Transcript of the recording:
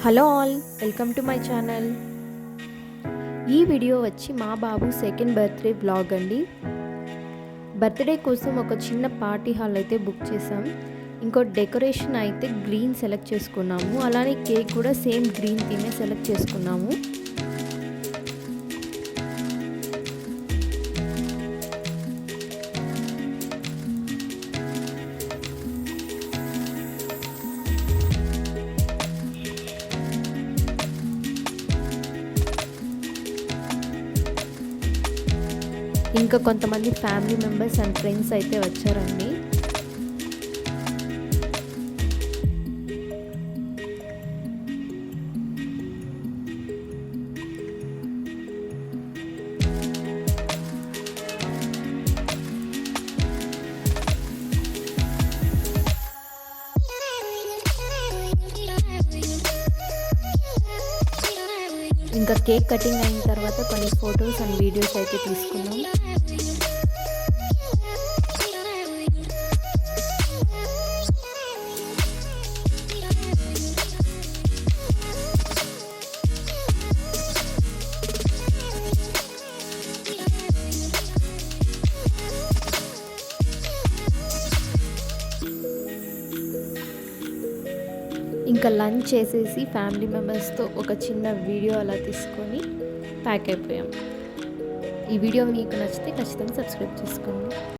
Hello all, welcome to my channel. ఈ video వచ్చి మా బాబు సెకండ్ బర్త్డే వ్లాగ్ అండి. బర్త్డే కోసం ఒక చిన్న పార్టీ హాల్ అయితే బుక్ చేసాం. ఇంకో డెకరేషన్ అయితే గ్రీన్ సెలెక్ట్ చేసుకున్నాము. అలానే కేక్ కూడా సేమ్ గ్రీన్ థీమే సెలెక్ట్ చేసుకున్నాము. ఇంకా కొంతమంది ఫ్యామిలీ మెంబర్స్ అండ్ ఫ్రెండ్స్ అయితే వచ్చారండి. ఇంకా కేక్ కటింగ్ అయిన తర్వాత కొన్ని ఫొటోస్ అండ్ వీడియోస్ అయితే తీసుకున్నాం. ఇంకా లంచ్ చేసేసి ఫ్యామిలీ మెంబర్స్తో ఒక చిన్న వీడియో అలా తీసుకొని ప్యాక్ అయిపోయాం. ఈ వీడియో మీకు నచ్చితే ఖచ్చితంగా సబ్స్క్రైబ్ చేసుకోండి.